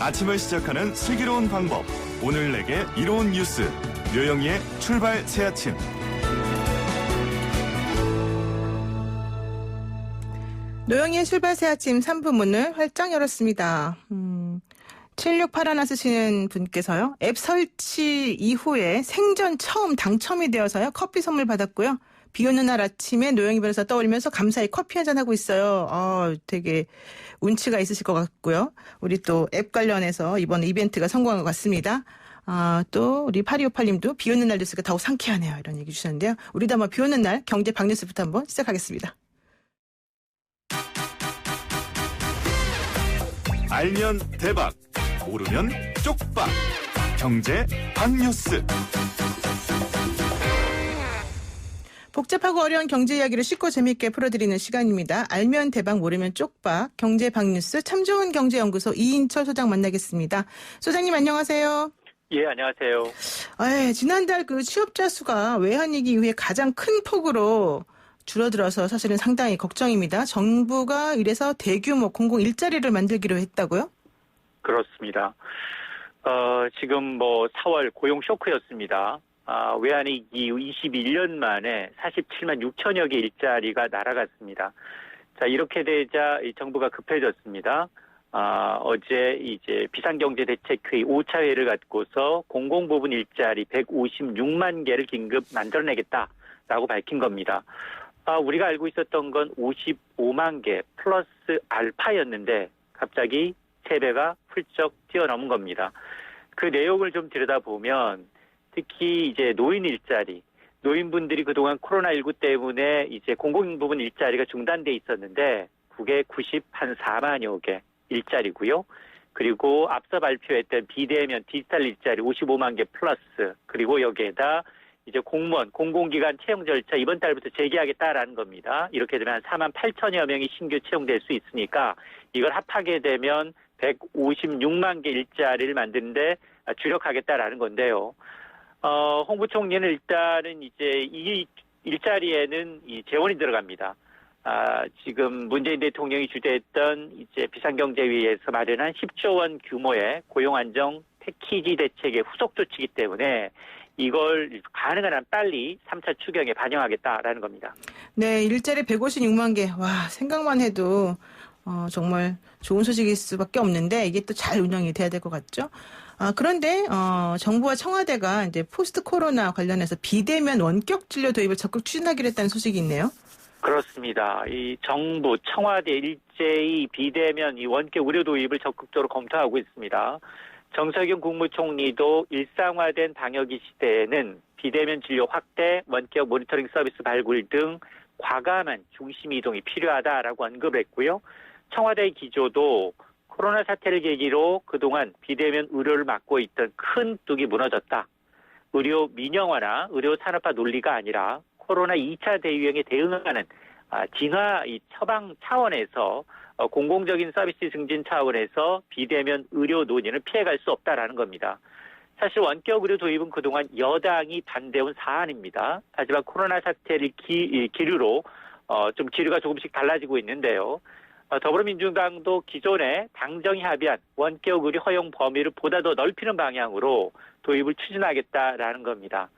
아침을 시작하는 슬기로운 방법. 오늘 내게 이로운 뉴스. 묘영이의 출발 새아침. 노영이의 출발 새아침 3부 문을 활짝 열었습니다. 768 쓰시는 분께서요. 앱 설치 이후에 생전 처음 당첨이 되어서요. 커피 선물 받았고요. 비 오는 날 아침에 노영이 변호사 떠올리면서 감사히 커피 한잔 하고 있어요. 되게 운치가 있으실 것 같고요. 우리 또 앱 관련해서 이번 이벤트가 성공한 것 같습니다. 또 우리 8258님도 비 오는 날 뉴스가 더욱 상쾌하네요. 이런 얘기 주셨는데요. 우리도 한번 비 오는 날 경제 박뉴스부터 한번 시작하겠습니다. 알면 대박, 모르면 쪽박. 경제 박뉴스. 복잡하고 어려운 경제 이야기를 쉽고 재미있게 풀어드리는 시간입니다. 알면 대박, 모르면 쪽박. 경제 박뉴스 참 좋은 경제연구소 이인철 소장 만나겠습니다. 소장님 안녕하세요. 예, 안녕하세요. 지난달 그 취업자 수가 외환위기 이후에 가장 큰 폭으로 줄어들어서 사실은 상당히 걱정입니다. 정부가 이래서 대규모 공공 일자리를 만들기로 했다고요? 그렇습니다. 지금 4월 고용 쇼크였습니다. 외환위기 이후 21년 만에 47만 6천여 개 일자리가 날아갔습니다. 자, 이렇게 되자 정부가 급해졌습니다. 어제 이제 비상경제대책회의 5차 회의를 갖고서 공공부문 일자리 156만 개를 긴급 만들어내겠다라고 밝힌 겁니다. 우리가 알고 있었던 건 55만 개 플러스 알파였는데 갑자기 3배가 훌쩍 뛰어넘은 겁니다. 그 내용을 좀 들여다보면 특히 이제 노인 일자리, 노인분들이 그동안 코로나19 때문에 이제 공공부문 일자리가 중단돼 있었는데 그게 94만여 개 일자리고요. 그리고 앞서 발표했던 비대면 디지털 일자리 55만 개 플러스, 그리고 여기에다 이제 공무원, 공공기관 채용 절차 이번 달부터 재개하겠다라는 겁니다. 이렇게 되면 4만 8천여 명이 신규 채용될 수 있으니까 이걸 합하게 되면 156만 개 일자리를 만드는데 주력하겠다라는 건데요. 홍 부총리는 일단은 이제 이 일자리에는 이 재원이 들어갑니다. 지금 문재인 대통령이 주재했던 이제 비상경제회의에서 마련한 10조 원 규모의 고용안정 패키지 대책의 후속 조치이기 때문에 이걸 가능한 한 빨리 3차 추경에 반영하겠다라는 겁니다. 네, 일자리 156만 개. 생각만 해도 정말 좋은 소식일 수밖에 없는데 이게 또 잘 운영이 돼야 될 것 같죠? 그런데 정부와 청와대가 이제 포스트 코로나 관련해서 비대면 원격 진료 도입을 적극 추진하기로 했다는 소식이 있네요. 그렇습니다. 이 정부, 청와대 일제히 비대면 이 원격 의료 도입을 적극적으로 검토하고 있습니다. 정석윤 국무총리도 일상화된 방역이 시대에는 비대면 진료 확대, 원격 모니터링 서비스 발굴 등 과감한 중심 이동이 필요하다라고 언급을 했고요. 청와대의 기조도 코로나 사태를 계기로 그동안 비대면 의료를 맡고 있던 큰 뚝이 무너졌다. 의료 민영화나 의료 산업화 논리가 아니라 코로나 2차 대유행에 대응하는 진화 처방 차원에서 공공적인 서비스 증진 차원에서 비대면 의료 논의는 피해갈 수 없다라는 겁니다. 사실 원격 의료 도입은 그동안 여당이 반대해온 사안입니다. 하지만 코로나 사태를 기류로 좀 기류가 조금씩 달라지고 있는데요. 더불어민주당도 기존에 당정이 합의한 원격 의료 허용 범위를 보다 더 넓히는 방향으로 도입을 추진하겠다라는 겁니다.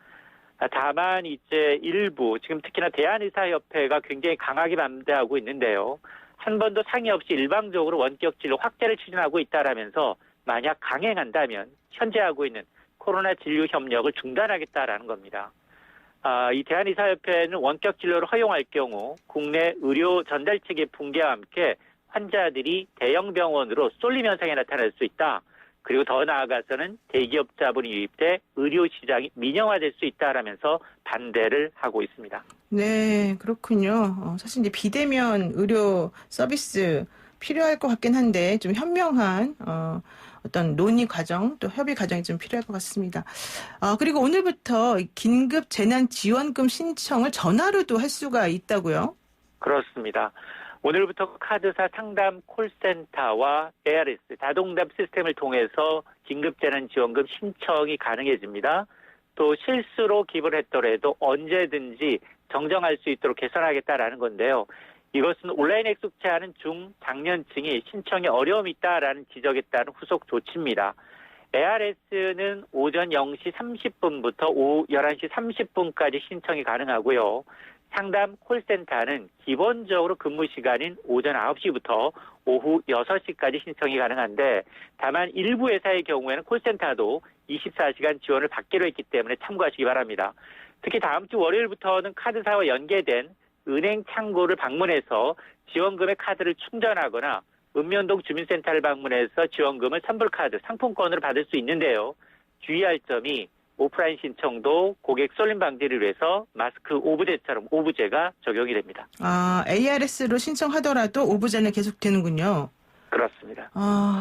다만 이제 일부 지금 특히나 대한의사협회가 굉장히 강하게 반대하고 있는데요. 한 번도 상의 없이 일방적으로 원격 진료 확대를 추진하고 있다라면서 만약 강행한다면 현재 하고 있는 코로나 진료 협력을 중단하겠다라는 겁니다. 이 대한의사협회는 원격 진료를 허용할 경우 국내 의료 전달 체계 붕괴와 함께 환자들이 대형 병원으로 쏠림 현상이 나타날 수 있다. 그리고 더 나아가서는 대기업 자본이 유입돼 의료 시장이 민영화될 수 있다라면서 반대를 하고 있습니다. 네, 그렇군요. 사실 이제 비대면 의료 서비스 필요할 것 같긴 한데 좀 현명한 어떤 논의 과정 또 협의 과정이 좀 필요할 것 같습니다. 그리고 오늘부터 긴급 재난지원금 신청을 전화로도 할 수가 있다고요? 그렇습니다. 오늘부터 카드사 상담 콜센터와 ARS 다동답 시스템을 통해서 긴급재난지원금 신청이 가능해집니다. 또 실수로 기부를 했더라도 언제든지 정정할 수 있도록 개선하겠다라는 건데요. 이것은 온라인 액숙제하는 중장년층이 신청에 어려움이 있다라는 지적에 따른 후속 조치입니다. ARS는 오전 0시 30분부터 오후 11시 30분까지 신청이 가능하고요. 상담 콜센터는 기본적으로 근무 시간인 오전 9시부터 오후 6시까지 신청이 가능한데 다만 일부 회사의 경우에는 콜센터도 24시간 지원을 받기로 했기 때문에 참고하시기 바랍니다. 특히 다음 주 월요일부터는 카드사와 연계된 은행 창구를 방문해서 지원금의 카드를 충전하거나 읍면동 주민센터를 방문해서 지원금을 선불카드, 상품권으로 받을 수 있는데요. 주의할 점이 오프라인 신청도 고객 쏠림 방지를 위해서 마스크 오부제처럼 오부제가 적용이 됩니다. ARS로 신청하더라도 오부제는 계속되는군요. 그렇습니다.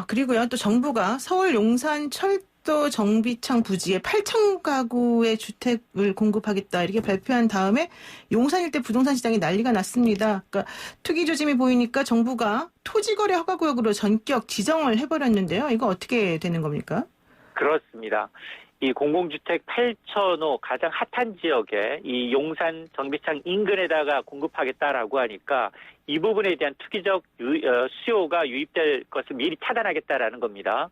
그리고요. 또 정부가 서울 용산 철도 정비창 부지에 8,000가구의 주택을 공급하겠다 이렇게 발표한 다음에 용산 일대 부동산 시장이 난리가 났습니다. 그러니까 투기 조짐이 보이니까 정부가 토지거래 허가구역으로 전격 지정을 해버렸는데요. 이거 어떻게 되는 겁니까? 그렇습니다. 이 공공주택 8,000호 가장 핫한 지역에 이 용산 정비창 인근에다가 공급하겠다라고 하니까 이 부분에 대한 투기적 수요가 유입될 것을 미리 차단하겠다라는 겁니다.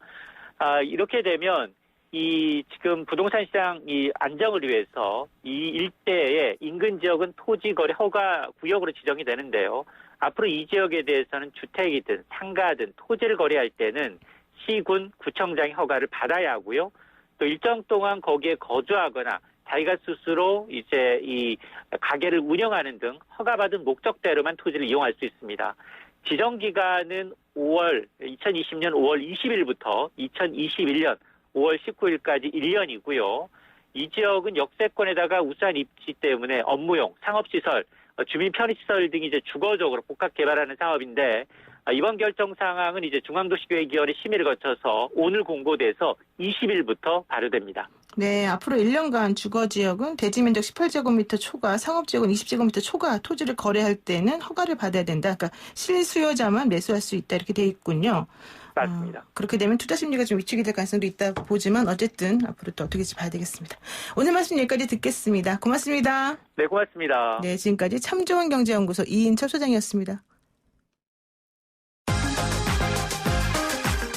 이렇게 되면 이 지금 부동산 시장 이 안정을 위해서 이 일대의 인근 지역은 토지거래 허가 구역으로 지정이 되는데요. 앞으로 이 지역에 대해서는 주택이든 상가든 토지를 거래할 때는 시군 구청장의 허가를 받아야 하고요. 또 일정 동안 거기에 거주하거나 자기가 스스로 이제 이 가게를 운영하는 등 허가받은 목적대로만 토지를 이용할 수 있습니다. 지정 기간은 2020년 5월 20일부터 2021년 5월 19일까지 1년이고요. 이 지역은 역세권에다가 우수한 입지 때문에 업무용, 상업시설, 주민 편의시설 등이 이제 주거적으로 복합 개발하는 사업인데 이번 결정 사항은 이제 중앙도시계획위원회 심의를 거쳐서 오늘 공고돼서 20일부터 발효됩니다. 네, 앞으로 1년간 주거지역은 대지면적 18제곱미터 초과, 상업지역은 20제곱미터 초과 토지를 거래할 때는 허가를 받아야 된다. 그러니까 실수요자만 매수할 수 있다 이렇게 돼 있군요. 맞습니다. 그렇게 되면 투자 심리가 좀 위축이 될 가능성도 있다 보지만 어쨌든 앞으로 또 어떻게 될지 봐야 되겠습니다. 오늘 말씀 여기까지 듣겠습니다. 고맙습니다. 네, 고맙습니다. 네, 지금까지 참좋은경제연구소 이인철 소장이었습니다.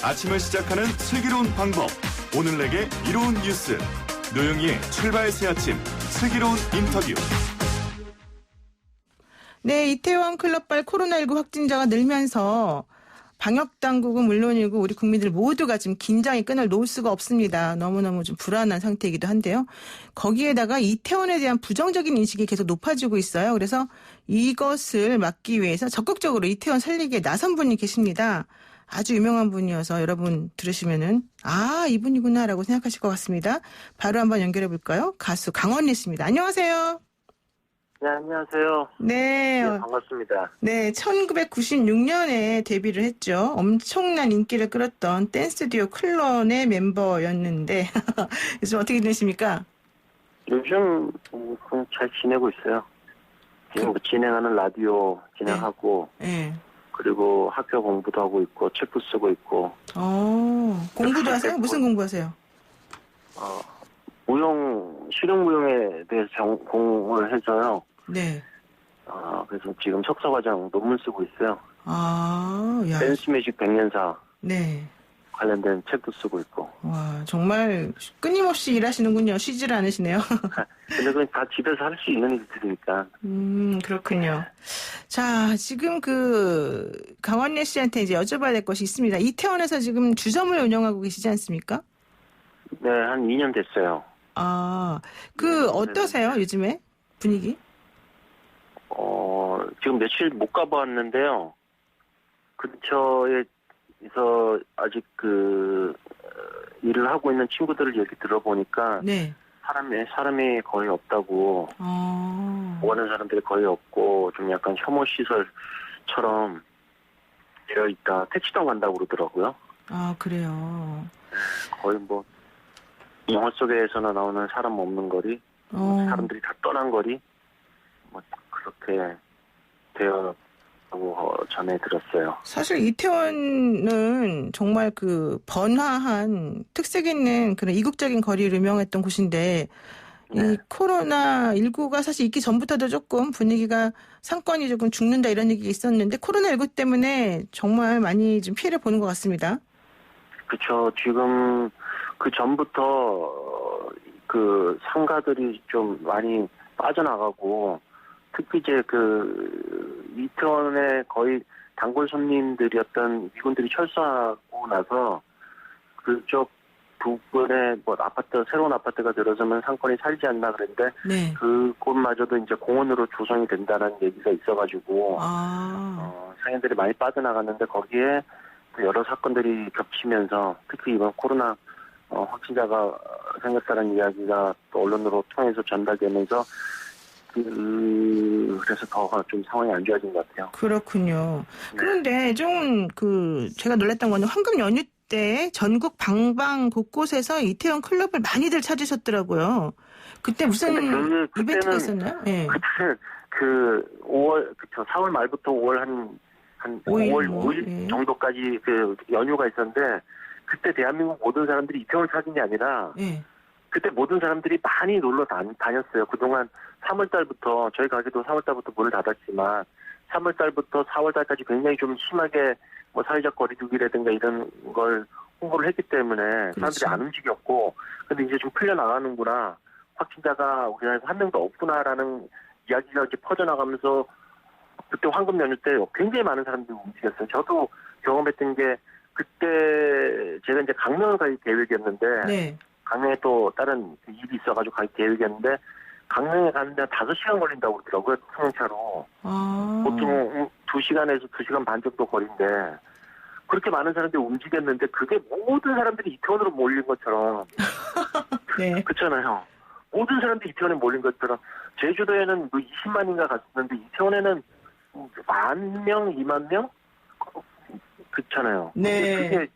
아침을 시작하는 슬기로운 방법. 오늘 내게 이로운 뉴스. 노영희의 출발 새 아침 슬기로운 인터뷰. 네, 이태원 클럽발 코로나19 확진자가 늘면서 방역당국은 물론이고 우리 국민들 모두가 지금 긴장의 끈을 놓을 수가 없습니다. 너무너무 좀 불안한 상태이기도 한데요. 거기에다가 이태원에 대한 부정적인 인식이 계속 높아지고 있어요. 그래서 이것을 막기 위해서 적극적으로 이태원 살리기에 나선 분이 계십니다. 아주 유명한 분이어서 여러분 들으시면은 이분이구나라고 생각하실 것 같습니다. 바로 한번 연결해 볼까요? 가수 강원래 씨입니다. 안녕하세요. 네, 안녕하세요. 네. 반갑습니다. 네, 1996년에 데뷔를 했죠. 엄청난 인기를 끌었던 댄스 듀오 클론의 멤버였는데 요즘 어떻게 지내십니까? 요즘 그냥 잘 지내고 있어요. 지금 진행하는 라디오 진행하고 네. 그리고 학교 공부도 하고 있고 책도 쓰고 있고. 공부도 하세요? 무슨 공부하세요? 실용무용에 대해서 전공을 해서요. 네. 그래서 지금 석사과정 논문 쓰고 있어요. 야. 댄스 뮤직 100년사 네. 관련된 책도 쓰고 있고. 와, 정말 끊임없이 일하시는군요. 쉬지를 않으시네요. 근데 그건 다 집에서 할 수 있는 일들이니까. 그렇군요. 자, 지금 강원래 씨한테 이제 여쭤봐야 될 것이 있습니다. 이태원에서 지금 주점을 운영하고 계시지 않습니까? 네, 한 2년 됐어요. 어떠세요, 요즘에? 분위기? 지금 며칠 못 가봤는데요. 근처에서 아직 일을 하고 있는 친구들을 얘기 들어보니까. 네. 사람이 거의 없다고. 오는 사람들이 거의 없고, 좀 약간 혐오시설처럼 되어 있다. 택시도 간다고 그러더라고요. 그래요. 거의 영화 속에서나 나오는 사람 없는 거리, 사람들이 다 떠난 거리, 그렇게 되었다고 전해 들었어요. 사실 이태원은 정말 번화한 특색 있는 그런 이국적인 거리로 유명했던 곳인데 이 코로나19가 사실 있기 전부터도 조금 분위기가 상권이 조금 죽는다 이런 얘기가 있었는데 코로나19 때문에 정말 많이 좀 피해를 보는 것 같습니다. 그렇죠. 지금 그 전부터 그 상가들이 좀 많이 빠져나가고 특히 이제 그 이태원에 거의 단골 손님들이었던 미군들이 철수하고 나서 그쪽 부근에 뭐 아파트 새로운 아파트가 들어서면 상권이 살지 않나 그랬는데 네. 그곳마저도 이제 공원으로 조성이 된다는 얘기가 있어가지고 상인들이 많이 빠져나갔는데 거기에 여러 사건들이 겹치면서 특히 이번 코로나 확진자가 생겼다는 이야기가 또 언론으로 통해서 전달되면서 그래서 더 좀 상황이 안 좋아진 것 같아요. 그렇군요. 그런데 좀 제가 놀랐던 거는 황금 연휴 때 전국 방방 곳곳에서 이태원 클럽을 많이들 찾으셨더라고요. 그때 무슨 이벤트가 있었나요? 네. 그때 4월 말부터 5월 한 5월 5일 정도까지 그 연휴가 있었는데 그때 대한민국 모든 사람들이 이태원을 찾은 게 아니라 그때 모든 사람들이 많이 놀러 다녔어요. 그동안 3월 달부터 저희 가게도 4월 달부터 문을 닫았지만 3월 달부터 4월 달까지 굉장히 좀 심하게 뭐 사회적 거리두기라든가 이런 걸 홍보를 했기 때문에 사람들이 안 움직였고 근데 이제 좀 풀려나가는구나. 확진자가 우리나라에서 한 명도 없구나라는 이야기가 이제 퍼져나가면서 그때 황금 연휴 때 굉장히 많은 사람들이 움직였어요. 저도 경험했던 게 그때 제가 이제 강릉을 갈 계획이었는데 강릉에 또 다른 일이 있어가지고 갈 계획이었는데 강릉에 가는데 5시간 걸린다고 그러더라고요. 승용차로. 보통 2시간에서 2시간 반 정도 거리인데 그렇게 많은 사람들이 움직였는데 그게 모든 사람들이 이태원으로 몰린 것처럼 그렇잖아요. 모든 사람들이 이태원에 몰린 것처럼 제주도에는 뭐 20만인가 갔었는데 이태원에는 10,000명, 2만 명? 그렇잖아요. 그게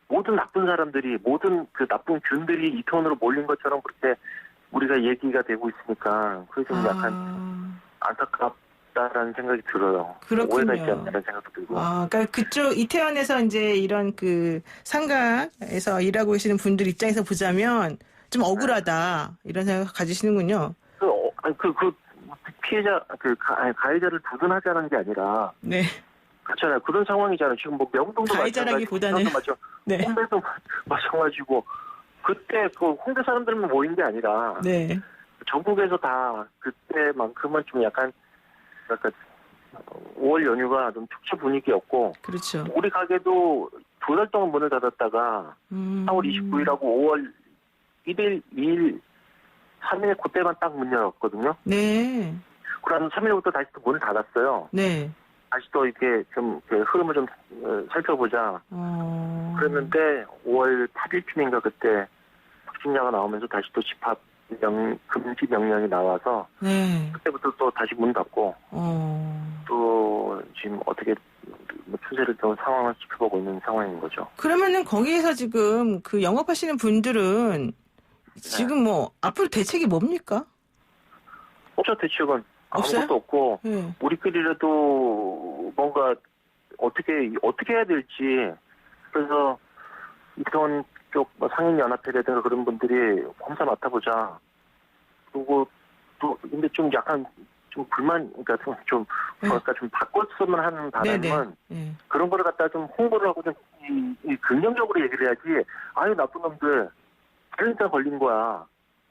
모든 나쁜 사람들이 모든 그 나쁜 균들이 이태원으로 몰린 것처럼 그렇게 우리가 얘기가 되고 있으니까 그게 좀 약간 안타깝다라는 생각이 들어요. 그렇군요. 오해가 있지 않나라는 생각도 들고. 그러니까 그쪽 이태원에서 이제 이런 그 상가에서 일하고 계시는 분들 입장에서 보자면 좀 억울하다 이런 생각 가지시는군요. 피해자 가해자를 두둔하자는 게 아니라 그렇잖아요. 그런 상황이잖아요. 지금 뭐 명동도 가해자라기보다는 홍대도 마찬가지고 그때 그 홍대 사람들만 모인 게 아니라 전국에서 다 그때만큼은 좀 약간 5월 연휴가 좀 축제 분위기였고 그렇죠. 우리 가게도 2달 동안 문을 닫았다가 4월 29일하고 5월 1일, 2일, 3일 그때만 딱 문 열었거든요. 그러면 3일부터 다시 또 문을 닫았어요. 다시 또 이렇게 좀 흐름을 좀 살펴보자. 그랬는데 5월 8일쯤인가 그때 확진자가 나오면서 다시 또 집합 금지 명령이 나와서 그때부터 또 다시 문 닫고 또 지금 어떻게 추세를 또 상황을 지켜보고 있는 상황인 거죠. 그러면은 거기에서 지금 그 영업하시는 분들은 지금 뭐 앞으로 대책이 뭡니까? 없죠. 대책은 없어요? 아무것도 없고 우리끼리라도 뭔가 어떻게 해야 될지 그래서 이태원 쪽 상인연합회라든가 그런 분들이 검사 맡아보자. 그리고 또 근데 좀 약간 좀 불만 그러니까 좀 바꿨으면 하는 바람은 그런 거를 갖다 좀 홍보를 하고 좀 긍정적으로 얘기를 해야지. 아유 나쁜 놈들 그러니까 걸린 거야.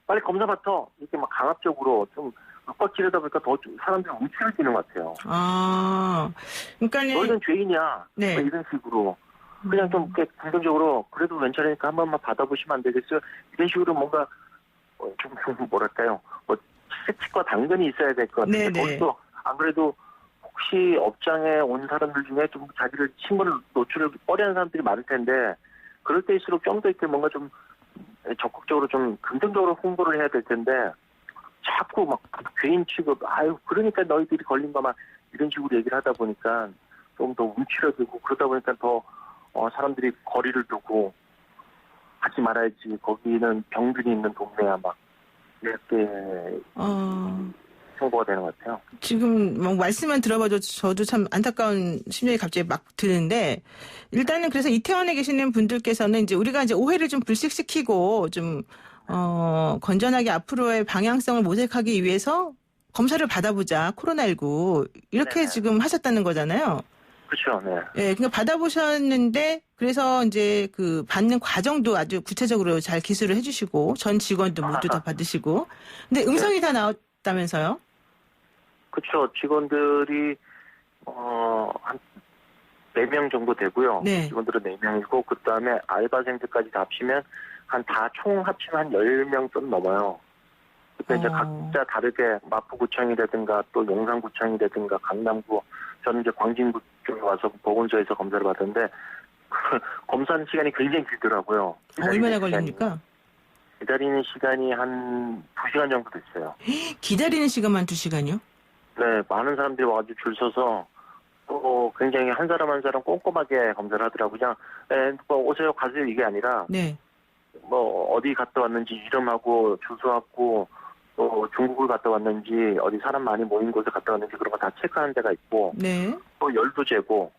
빨리 검사 맡아. 이렇게 막 강압적으로 좀 윽박지르다 보니까 더 사람들이 움츠러지는 것 같아요. 그러니까 너희는 죄인이야. 이런 식으로. 그냥 좀 긍정적으로 그래도 괜찮으니까 한 번만 받아보시면 안 되겠어요? 이런 식으로 뭔가 좀 뭐랄까요? 뭐 채찍과 당근이 있어야 될 것 같은데 거기도 안 그래도 혹시 업장에 온 사람들 중에 좀 자기를 신문을 노출을 꺼려하는 사람들이 많을 텐데 그럴 때일수록 좀 더 이렇게 뭔가 좀 적극적으로 좀 긍정적으로 홍보를 해야 될 텐데 자꾸 막 죄인 취급 그러니까 너희들이 걸린 거만 이런 식으로 얘기를 하다 보니까 좀 더 움츠러들고 그러다 보니까 더 사람들이 거리를 두고 하지 말아야지 거기는 병들이 있는 동네야 막 이렇게 홍보가 되는 것 같아요. 지금 뭐 말씀만 들어봐도 저도 참 안타까운 심정이 갑자기 막 드는데 일단은 그래서 이태원에 계시는 분들께서는 이제 우리가 이제 오해를 좀 불식시키고 좀 건전하게 앞으로의 방향성을 모색하기 위해서 검사를 받아보자, 코로나19 이렇게 네네. 지금 하셨다는 거잖아요. 그렇죠. 네. 예, 그러니까 받아보셨는데 그래서 이제 그 받는 과정도 아주 구체적으로 잘 기술을 해주시고 전 직원도 모두 다 받으시고, 근데 음성이 다 나왔다면서요? 그렇죠. 직원들이 한 4명 정도 되고요. 네. 직원들은 4명이고 그다음에 알바생들까지 다 합치면 총 합치면 한 10명 좀 넘어요. 그때 이제 각자 다르게 마포구청이라든가 또 용산구청이라든가 강남구, 저는 이제 광진구 쪽에 와서 보건소에서 검사를 받았는데 검사하는 시간이 굉장히 길더라고요. 얼마나 걸립니까? 기다리는 시간이 한 2시간 정도 됐어요. 기다리는 시간만 2시간이요? 네, 많은 사람들이 와가지고 줄 서서 또 굉장히 한 사람 한 사람 꼼꼼하게 검사를 하더라고요. 그냥 뭐 오세요 가세요 이게 아니라 네. 뭐 어디 갔다 왔는지 이름하고 주소하고 또 중국을 갔다 왔는지 어디 사람 많이 모인 곳에 갔다 왔는지 그런 거 다 체크하는 데가 있고 네. 또 열도 재고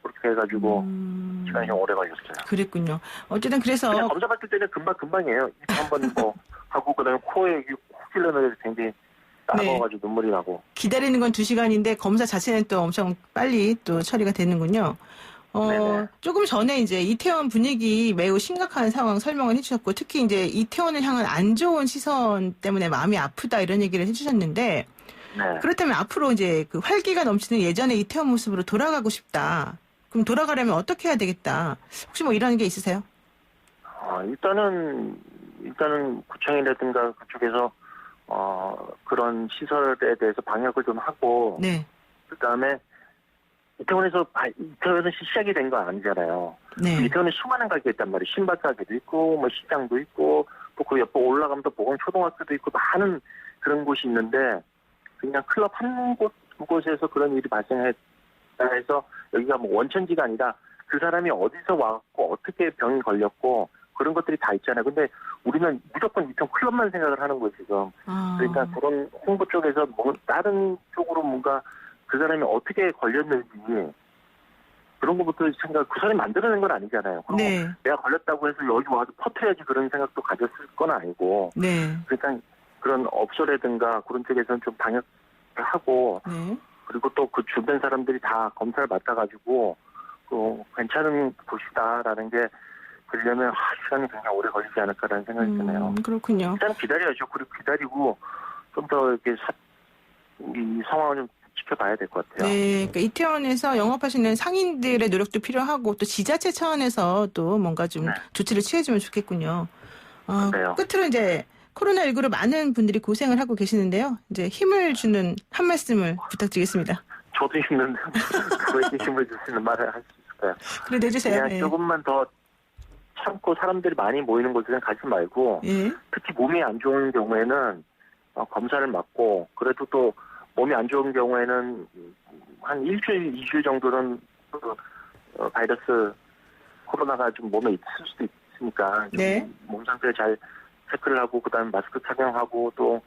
그렇게 해가지고 시간이 좀 오래 걸렸어요. 그랬군요. 어쨌든 그래서 그냥 검사 받을 때는 금방이에요. 한번 뭐 하고 그다음에 코에 콕 찔러내서 굉장히 따가워가지고 눈물이 나고. 기다리는 건 2시간인데 검사 자체는 또 엄청 빨리 또 처리가 되는군요. 조금 전에 이제 이태원 분위기 매우 심각한 상황 설명을 해주셨고, 특히 이제 이태원을 향한 안 좋은 시선 때문에 마음이 아프다 이런 얘기를 해주셨는데, 네. 그렇다면 앞으로 이제 그 활기가 넘치는 예전의 이태원 모습으로 돌아가고 싶다. 그럼 돌아가려면 어떻게 해야 되겠다. 혹시 뭐 이런 게 있으세요? 일단은 구청이라든가 그쪽에서 그런 시설에 대해서 방역을 좀 하고, 네. 그다음에 이태원에서 시작이 된 거 아니잖아요. 네. 이태원에 수많은 가게가 있단 말이에요. 신발 가게도 있고, 뭐 시장도 있고, 또 그 옆에 올라가면 또 보건초등학교도 있고, 많은 그런 곳이 있는데, 그냥 클럽 한 곳, 두 곳에서 그런 일이 발생했다 해서 여기가 뭐 원천지가 아니라 그 사람이 어디서 왔고, 어떻게 병이 걸렸고, 그런 것들이 다 있잖아요. 근데 우리는 무조건 이태원 클럽만 생각을 하는 거예요, 지금. 그러니까 그런 홍보 쪽에서 다른 쪽으로 뭔가 그 사람이 어떻게 걸렸는지 그런 것부터 그 사람이 만들어낸 건 아니잖아요. 그리고 네. 내가 걸렸다고 해서 여기 와서 퍼뜨려야지 그런 생각도 가졌을 건 아니고. 네. 그러니까 그런 업소라든가 그런 쪽에서는 좀 방역을 하고 네. 그리고 또 그 주변 사람들이 다 검사를 맡아가지고 괜찮은 곳이다라는 게 되려면 시간이 굉장히 오래 걸리지 않을까라는 생각이 드네요. 그렇군요. 일단 기다려야죠. 그리고 기다리고 좀 더 이렇게 이 상황을 좀 지켜봐야 될 것 같아요. 네, 그러니까 이태원에서 영업하시는 상인들의 노력도 필요하고 또 지자체 차원에서 또 뭔가 좀 조치를 취해주면 좋겠군요. 끝으로 이제 코로나19로 많은 분들이 고생을 하고 계시는데요. 이제 힘을 주는 한 말씀을 부탁드리겠습니다. 저도 힘든데 그에게 힘을 줄 수 있는 말을 할 수 있을까요? 그래 내주세요. 그냥 조금만 더 참고 사람들이 많이 모이는 곳에는 가지 말고 특히 몸이 안 좋은 경우에는 검사를 받고 그래도 또 몸이 안 좋은 경우에는 한 일주일, 2주일 정도는 바이러스 코로나가 좀 몸에 있을 수도 있으니까 네. 몸 상태를 잘 체크를 하고 그다음에 마스크 착용하고 또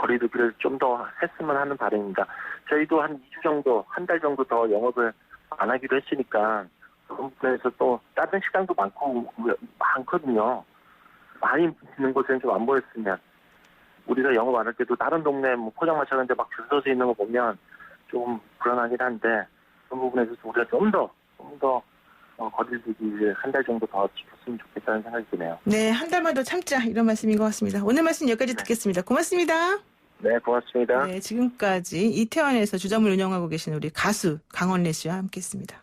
거리두기를 좀 더 했으면 하는 바람입니다. 저희도 한 2주 정도, 한 달 정도 더 영업을 안 하기로 했으니까 그런 부분에서 또 다른 식당도 많거든요. 많이 있는 곳에는 좀 안 보였으면 우리가 영업 안 할 때도 다른 동네 포장마차 같은 데 막 줄 서서 있는 거 보면 좀 불안하긴 한데 그런 부분에서 우리가 좀 더 거리두기를 한 달 정도 더 지켰으면 좋겠다는 생각이 드네요. 네, 한 달만 더 참자 이런 말씀인 것 같습니다. 오늘 말씀 여기까지 듣겠습니다. 고맙습니다. 네, 고맙습니다. 네, 지금까지 이태원에서 주점을 운영하고 계신 우리 가수 강원래 씨와 함께했습니다.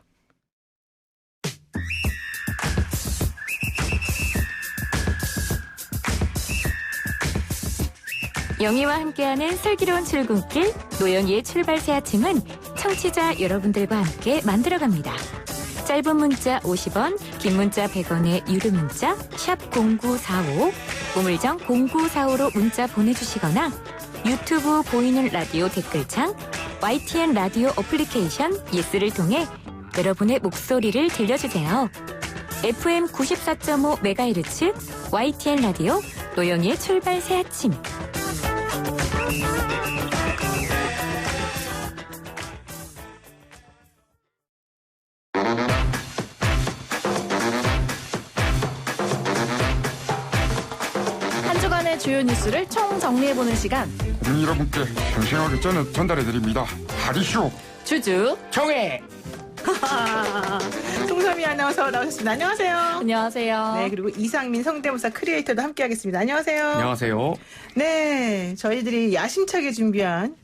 영희와 함께하는 슬기로운 출근길 노영희의 출발 새 아침은 청취자 여러분들과 함께 만들어갑니다. 짧은 문자 50원, 긴 문자 100원의 유료 문자 샵 0945, 우물정 0945로 문자 보내주시거나 유튜브 보이는 라디오 댓글창, YTN 라디오 어플리케이션 예스를 통해 여러분의 목소리를 들려주세요. FM 94.5MHz YTN 라디오 노영희의 출발 새 아침. 시간의 주요 뉴스를 총 정리해보는 시간. 국민 여러분께 생생하게 전달해드립니다. 하디쇼 주주 총회. 송소미 아나운서 나오셨습니다. 안녕하세요. 안녕하세요. 네, 그리고 이상민 성대모사 크리에이터도 함께하겠습니다. 안녕하세요. 안녕하세요. 네, 저희들이 야심차게 준비한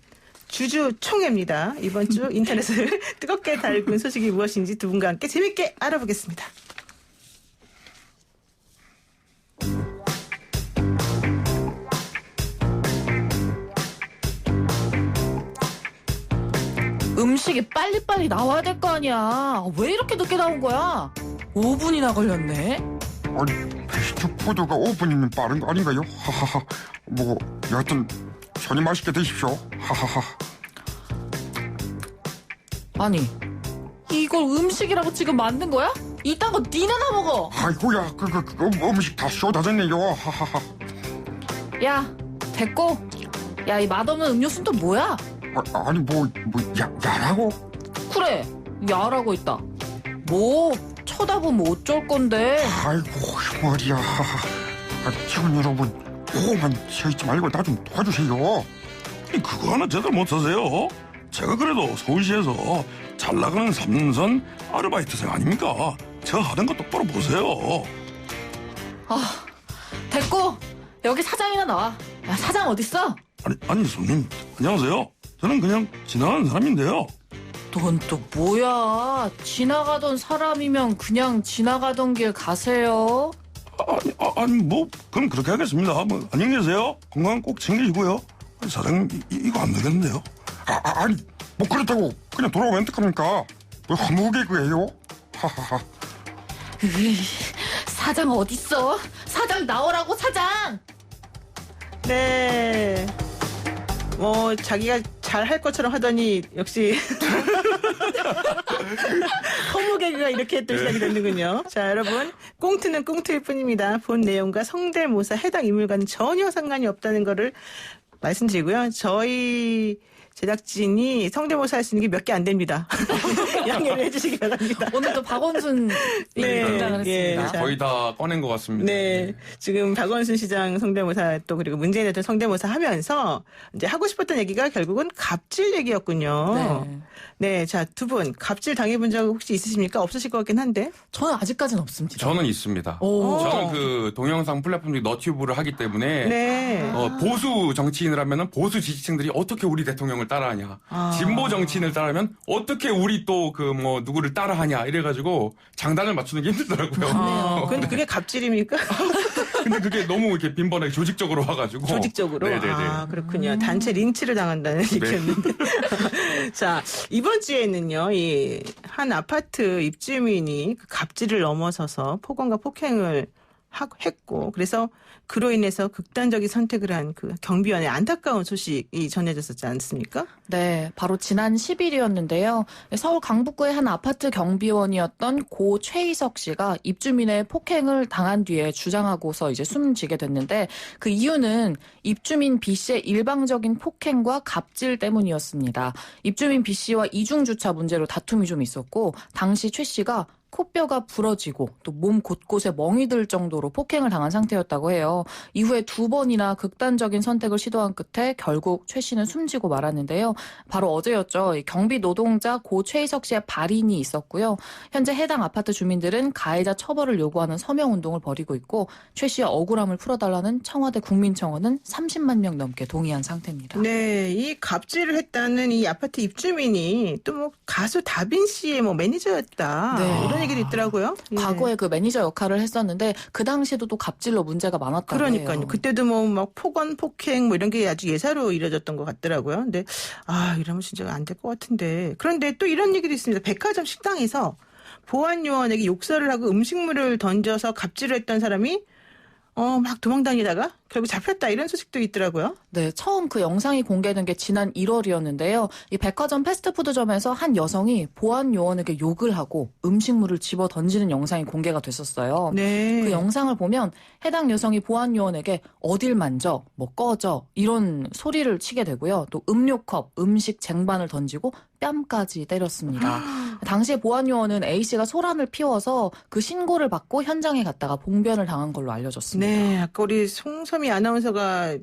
주주 총회입니다. 이번 주 인터넷을 뜨겁게 달군 소식이 무엇인지 두 분과 함께 재밌게 알아보겠습니다. 음식이 빨리빨리 나와야 될 거 아니야. 왜 이렇게 늦게 나온 거야? 5분이나 걸렸네. 아니, 패스트푸드가 5분이면 빠른 거 아닌가요? 하하하. 뭐 여하튼 손이 맛있게 드십시오. 하하하. 아니, 이걸 음식이라고 지금 만든 거야? 이딴 거 니나 나 먹어. 아이고야, 음식 다 쏟아졌네요. 하하하. 야, 됐고. 야, 이 맛없는 음료수는 또 뭐야? 아니 야라고? 그래, 야라고 있다. 뭐 쳐다보면 어쩔 건데. 아이고 머리야. 직원 여러분, 보고만 서있지 말고 나 좀 도와주세요. 그거 하나 제대로 못 하세요? 제가 그래도 서울시에서 잘 나가는 3년선 아르바이트생 아닙니까? 저 하는 거 똑바로 보세요. 아, 됐고. 여기 사장이나 나와. 야, 사장 어딨어? 아니 손님, 안녕하세요. 저는 그냥 지나가는 사람인데요. 넌 또 뭐야? 지나가던 사람이면 그냥 지나가던 길 가세요. 아니 뭐 그럼 그렇게 하겠습니다. 뭐 안녕히 계세요. 건강 꼭 챙기시고요. 사장님 이거 안 되겠는데요? 아니 뭐 그렇다고 그냥 돌아오면 어떡합니까? 왜 화무개그예요? 하하하. 사장 어딨어? 사장 나오라고, 사장! 네. 뭐 자기가 잘 할 것처럼 하더니 역시 허무개그가 이렇게 또 시작이 되는군요. 자, 여러분, 꽁트는 꽁트일 뿐입니다. 본 내용과 성대모사 해당 인물과는 전혀 상관이 없다는 거를 말씀드리고요. 저희 제작진이 성대모사 할 수 있는 게 몇 개 안 됩니다. 양해를 해주시기 바랍니다. 오늘도 박원순 네, 등장을 했습니다. 자, 거의 다 꺼낸 것 같습니다. 네. 지금 박원순 시장 성대모사 또 그리고 문재인 대통령 성대모사 하면서 이제 하고 싶었던 얘기가 결국은 갑질 얘기였군요. 네. 네. 자, 두 분 갑질 당해본 적 혹시 있으십니까? 없으실 것 같긴 한데. 저는 아직까지는 없습니다. 저는 있습니다. 오. 저는 그 동영상 플랫폼 중 너튜브를 하기 때문에 네. 보수 정치인을 하면은 보수 지지층들이 어떻게 우리 대통령을 따라하냐. 진보 정치인을 따라하면 어떻게 우리 또 그 뭐 누구를 따라하냐. 이래가지고 장단을 맞추는 게 힘들더라고요. 그게 갑질입니까? 근데 그게 너무 이렇게 빈번하게 조직적으로 와가지고. 조직적으로? 네네네. 아, 그렇군요. 단체 린치를 당한다는 얘기였는데. 자, 이번 주에는요, 이 한 아파트 입주민이 그 갑질을 넘어서서 폭언과 폭행을 했고, 그래서 그로 인해서 극단적인 선택을 한 그 경비원의 안타까운 소식이 전해졌었지 않습니까? 네, 바로 지난 10일이었는데요. 서울 강북구의 한 아파트 경비원이었던 고 최희석 씨가 입주민의 폭행을 당한 뒤에 주장하고서 이제 숨지게 됐는데 그 이유는 입주민 B 씨의 일방적인 폭행과 갑질 때문이었습니다. 입주민 B 씨와 이중주차 문제로 다툼이 좀 있었고 당시 최 씨가 코뼈가 부러지고 또 몸 곳곳에 멍이 들 정도로 폭행을 당한 상태였다고 해요. 이후에 2번이나 극단적인 선택을 시도한 끝에 결국 최 씨는 숨지고 말았는데요. 바로 어제였죠. 경비 노동자 고 최희석 씨의 발인이 있었고요. 현재 해당 아파트 주민들은 가해자 처벌을 요구하는 서명운동을 벌이고 있고 최 씨의 억울함을 풀어달라는 청와대 국민청원은 30만 명 넘게 동의한 상태입니다. 네, 이 갑질을 했다는 이 아파트 입주민이 또 뭐 가수 다빈 씨의 뭐 매니저였다. 네. 이런 얘기도 있더라고요. 과거에 그 매니저 역할을 했었는데 그 당시에도 또 갑질로 문제가 많았다고 그러니까요. 해요. 그때도 뭐 막 폭언, 폭행 뭐 이런 게 아주 예사로 이뤄졌던 것 같더라고요. 근데 이러면 진짜 안 될 것 같은데. 그런데 또 이런 얘기도 있습니다. 백화점 식당에서 보안 요원에게 욕설을 하고 음식물을 던져서 갑질을 했던 사람이 막 도망다니다가 결국 잡혔다 이런 소식도 있더라고요. 네, 처음 그 영상이 공개된 게 지난 1월이었는데요. 이 백화점 패스트푸드점에서 한 여성이 보안 요원에게 욕을 하고 음식물을 집어 던지는 영상이 공개가 됐었어요. 네. 그 영상을 보면 해당 여성이 보안 요원에게 어딜 만져, 뭐 꺼져 이런 소리를 치게 되고요. 또 음료컵, 음식 쟁반을 던지고 뺨까지 때렸습니다. 당시에 보안요원은 A씨가 소란을 피워서 그 신고를 받고 현장에 갔다가 봉변을 당한 걸로 알려졌습니다. 네, 아까 우리 송소미 아나운서가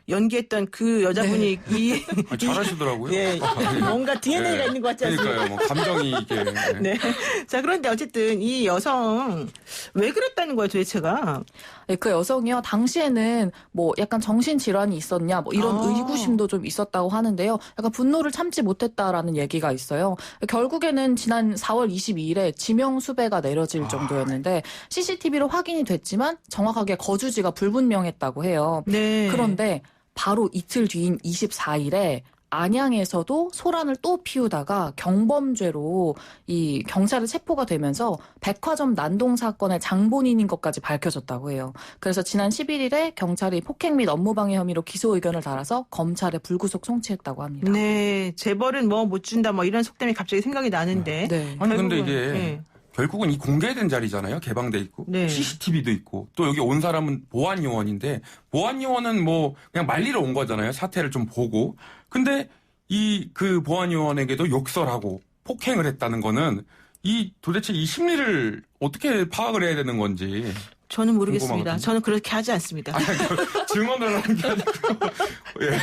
연기했던 그 여자분이 이 잘하시더라고요. 예, 뭔가 DNA가 있는 것 같지 않습니까? 그러니까요. 뭐 감정이 이게. 네. 자, 그런데 어쨌든 이 여성 왜 그랬다는 거예요, 도대체가? 네, 그 여성이요. 당시에는 뭐 약간 정신질환이 있었냐 뭐 이런 의구심도 좀 있었다고 하는데요. 약간 분노를 참지 못했다라는 얘기가 있어요. 결국에는 지난 4월 22일에 지명수배가 내려질 정도였는데 CCTV로 확인이 됐지만 정확하게 거주지가 불분명했다고 해요. 네. 그런데 바로 이틀 뒤인 24일에 안양에서도 소란을 또 피우다가 경범죄로 이 경찰에 체포가 되면서 백화점 난동 사건의 장본인인 것까지 밝혀졌다고 해요. 그래서 지난 11일에 경찰이 폭행 및 업무방해 혐의로 기소 의견을 달아서 검찰에 불구속 송치했다고 합니다. 네, 재벌은 뭐 못 준다 뭐 이런 속담이 갑자기 생각이 나는데. 네. 아니 근데 이게 결국은 이 공개된 자리잖아요. 개방돼 있고 네. CCTV도 있고 또 여기 온 사람은 보안요원인데 보안요원은 뭐 그냥 말리러 온 거잖아요. 사태를 좀 보고. 근데 이 그 보안요원에게도 욕설하고 폭행을 했다는 거는 이 도대체 이 심리를 어떻게 파악을 해야 되는 건지. 저는 모르겠습니다. 궁금하거든요. 저는 그렇게 하지 않습니다. 증언을 하는 게 아니고. 예.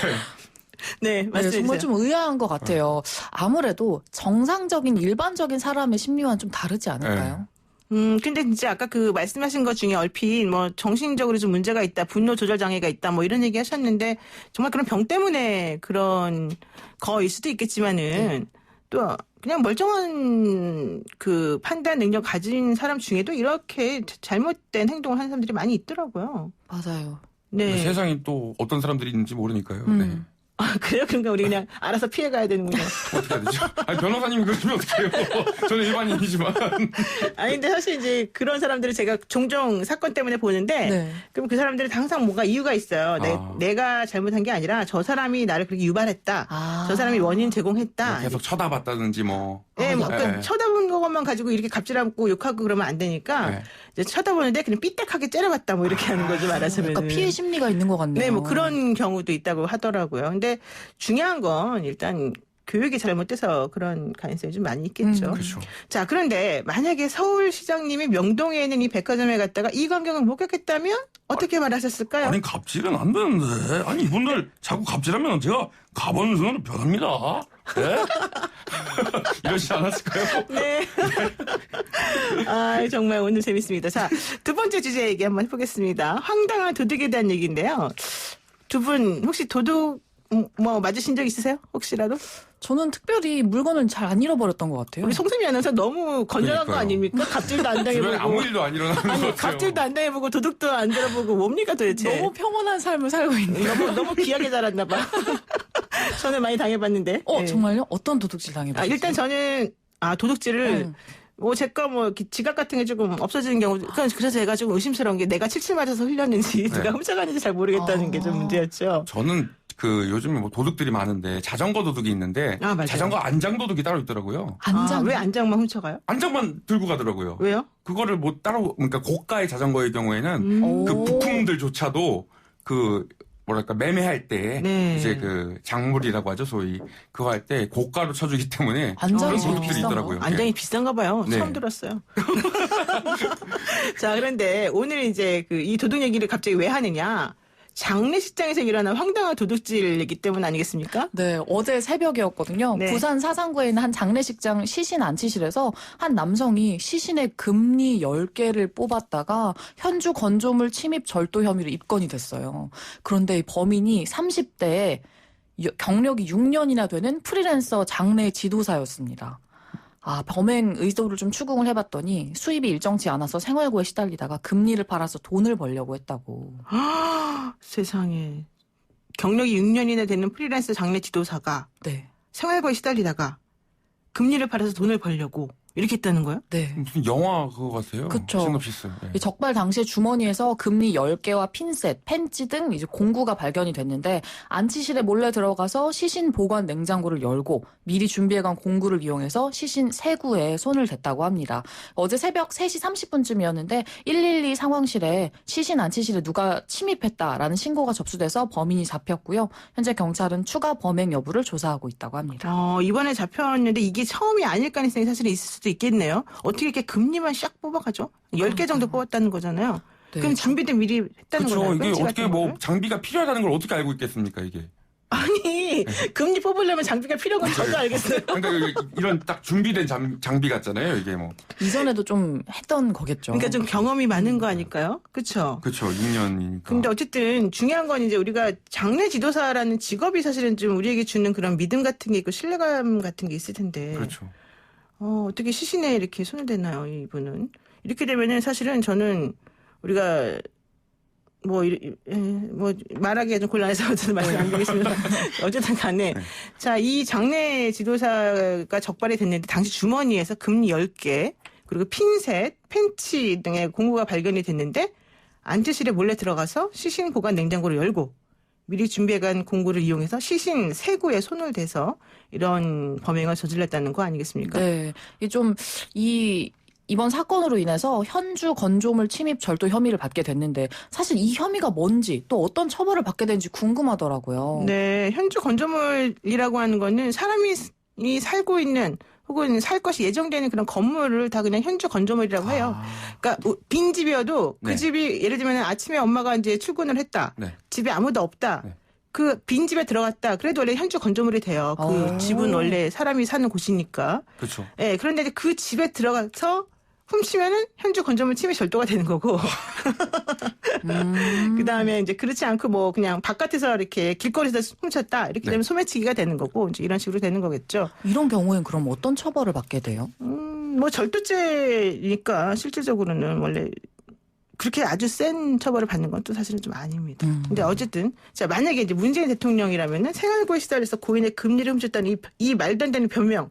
네, 맞습니다. 정말 좀 의아한 것 같아요. 아무래도 정상적인 일반적인 사람의 심리와는 좀 다르지 않을까요? 근데 진짜 아까 그 말씀하신 것 중에 얼핏 뭐 정신적으로 좀 문제가 있다, 분노 조절 장애가 있다, 뭐 이런 얘기 하셨는데 정말 그런 병 때문에 그런 거일 수도 있겠지만은 또 그냥 멀쩡한 그 판단 능력 가진 사람 중에도 이렇게 잘못된 행동을 하는 사람들이 많이 있더라고요. 맞아요. 네. 세상에 또 어떤 사람들이 있는지 모르니까요. 네. 아, 그래요? 그러니까 우리 그냥 알아서 피해가야 되는군요. 어떻게 해야 되죠? 아니, 변호사님이 그러시면 어떡해요? 저는 일반인이지만. 아니, 근데 사실 이제 그런 사람들을 제가 종종 사건 때문에 보는데, 네. 그럼 그 사람들은 항상 뭔가 이유가 있어요. 내가 잘못한 게 아니라 저 사람이 나를 그렇게 유발했다. 저 사람이 원인 제공했다. 계속 쳐다봤다든지 뭐. 네, 뭐, 그러니까 쳐다본 것만 가지고 이렇게 갑질하고 욕하고 그러면 안 되니까, 이제 쳐다보는데 그냥 삐딱하게 째려봤다 뭐 이렇게 하는 거죠, 말하자면. 약간 피해 심리가 있는 것 같네요. 네, 뭐 그런 경우도 있다고 하더라고요. 근데 중요한 건 일단 교육이 잘못돼서 그런 가능성이 좀 많이 있겠죠. 그렇죠. 자, 그런데 만약에 서울시장님이 명동에 있는 이 백화점에 갔다가 이 광경을 목격했다면 어떻게 말하셨을까요? 아니 갑질은 안 되는데 아니 이분들 자꾸 갑질하면 제가 가본 순으로 변합니다. 네? 이러시지 않았을까요? 네. 아, 정말 오늘 재밌습니다. 자, 두 번째 주제 얘기 한번 해보겠습니다. 황당한 도둑에 대한 얘기인데요. 두 분 혹시 도둑 뭐 맞으신 적 있으세요? 혹시라도? 저는 특별히 물건을 잘 안 잃어버렸던 것 같아요. 우리 송수미 아나운서 너무 건전한 거 아닙니까? 갑질도 안 주변에 당해보고. 아무 일도 안 일어나는 것 같아요. 갑질도 안 당해보고 도둑도 안 들어보고 뭡니까 도대체? 너무 평온한 삶을 살고 있네요. 너무 귀하게 자랐나 봐. 저는 많이 당해봤는데. 네. 정말요? 어떤 도둑질 당해봤어요? 일단 저는 도둑질을 제거 지갑 같은 게 조금 없어지는 경우, 그래서 제가 좀 의심스러운 게 내가 칠칠 맞아서 흘렸는지 누가 훔쳐갔는지 잘 모르겠다는 게 좀 문제였죠. 저는 요즘에 뭐 도둑들이 많은데 자전거 도둑이 있는데 자전거 안장 도둑이 따로 있더라고요. 안장? 왜 안장만 훔쳐가요? 안장만 들고 가더라고요. 왜요? 그거를 뭐 따로 그러니까 고가의 자전거의 경우에는 그 부품들조차도 뭐랄까 매매할 때 이제 그 작물이라고 하죠 소위 그거 할 때 고가로 쳐주기 때문에 그런 도둑들이 있더라고요. 안장이 비싼가 봐요. 네. 처음 들었어요. 자, 그런데 오늘 이제 이 도둑 얘기를 갑자기 왜 하느냐? 장례식장에서 일어난 황당한 도둑질이기 때문 아니겠습니까? 네, 어제 새벽이었거든요. 네. 부산 사상구에 있는 한 장례식장 시신 안치실에서 한 남성이 시신의 금리 10개를 뽑았다가 현주 건조물 침입 절도 혐의로 입건이 됐어요. 그런데 이 범인이 30대에 경력이 6년이나 되는 프리랜서 장례 지도사였습니다. 범행 의도를 좀 추궁을 해봤더니 수입이 일정치 않아서 생활고에 시달리다가 금리를 팔아서 돈을 벌려고 했다고. 세상에. 경력이 6년이나 되는 프리랜서 장례 지도사가 생활고에 시달리다가 금리를 팔아서 돈을 벌려고 이렇게 했다는 거예요? 네. 무슨 영화 그거 같아요. 그쵸. 시놉시스. 네. 적발 당시에 주머니에서 금리 10개와 핀셋, 펜치 등 이제 공구가 발견이 됐는데 안치실에 몰래 들어가서 시신 보관 냉장고를 열고 미리 준비해간 공구를 이용해서 시신 세구에 손을 댔다고 합니다. 어제 새벽 3시 30분쯤이었는데 112 상황실에 시신 안치실에 누가 침입했다라는 신고가 접수돼서 범인이 잡혔고요. 현재 경찰은 추가 범행 여부를 조사하고 있다고 합니다. 이번에 잡혔는데 이게 처음이 아닐 가능성이 사실 있을 수도 있겠네요. 어떻게 이렇게 금리만 샥 뽑아가죠? 10개 정도 뽑았다는 거잖아요. 네. 그럼 준비도 미리 했다는 그렇죠. 거잖아요. 이게 어떻게 뭐 장비가 필요하다는 걸 어떻게 알고 있겠습니까, 이게? 아니, 금리 뽑으려면 장비가 필요한 건 저도 알겠어요. 그러니까 이런 딱 준비된 장비 같잖아요, 이게 뭐. 이전에도 좀 했던 거겠죠. 그러니까 좀 경험이 많은 거 아닐까요? 그렇죠. 그렇죠. 6년이니까. 근데 어쨌든 중요한 건 이제 우리가 장례 지도사라는 직업이 사실은 좀 우리에게 주는 그런 믿음 같은 게 있고 신뢰감 같은 게 있을 텐데. 그렇죠. 어떻게 시신에 이렇게 손을 댔나요, 이분은? 이렇게 되면은 사실은 저는 우리가 뭐 말하기가 좀 곤란해서 저는 말씀 안 드리겠습니다. 어쨌든 간에. 네. 자, 이 장례 지도사가 적발이 됐는데 당시 주머니에서 금리 10개 그리고 핀셋, 펜치 등의 공구가 발견이 됐는데 안치실에 몰래 들어가서 시신 보관 냉장고를 열고 미리 준비해간 공구를 이용해서 시신 세구에 손을 대서 이런 범행을 저질렀다는 거 아니겠습니까? 네. 이번 사건으로 인해서 현주 건조물 침입 절도 혐의를 받게 됐는데 사실 이 혐의가 뭔지 또 어떤 처벌을 받게 되는지 궁금하더라고요. 네. 현주 건조물이라고 하는 거는 사람이 살고 있는 혹은 살 것이 예정되는 그런 건물을 다 그냥 현주 건조물이라고 해요. 그러니까 빈 집이어도 그 네. 집이 예를 들면 아침에 엄마가 이제 출근을 했다. 네. 집에 아무도 없다. 네. 그 빈 집에 들어갔다. 그래도 원래 현주 건조물이 돼요. 그 집은 원래 사람이 사는 곳이니까. 그렇죠. 네, 그런데 이제 그 집에 들어가서 훔치면은 현주 건조물 침입 절도가 되는 거고. 그 다음에 이제 그렇지 않고 뭐 그냥 바깥에서 이렇게 길거리에서 훔쳤다. 이렇게 되면 소매치기가 되는 거고 이제 이런 식으로 되는 거겠죠. 이런 경우엔 그럼 어떤 처벌을 받게 돼요? 뭐 절도죄니까 실질적으로는 원래 그렇게 아주 센 처벌을 받는 건 또 사실은 좀 아닙니다. 근데 어쨌든 자 만약에 이제 문재인 대통령이라면은 생활고에 시달려서 고인의 금리를 훔쳤다는 이 말도 안 되는 변명.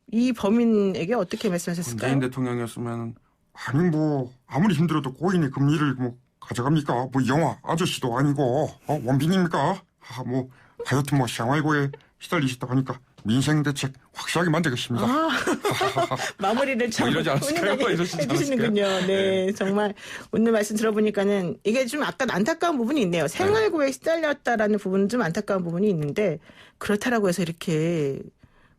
이 범인에게 어떻게 말씀하셨을까요? 문재인 대통령이었으면 아니 뭐 아무리 힘들어도 고인의 금리를 뭐 가져갑니까? 뭐 영화 아저씨도 아니고 원빈입니까? 뭐 하여튼 뭐 생활고에 시달리셨다 하니까 민생 대책 확실하게 만들겠습니다. 마무리를 참 이러지 않았을까요? 해주시는군요. 네, 정말 오늘 말씀 들어보니까는 이게 좀 약간 안타까운 부분이 있네요. 생활고에 시달렸다라는 부분은 좀 안타까운 부분이 있는데 그렇다라고 해서 이렇게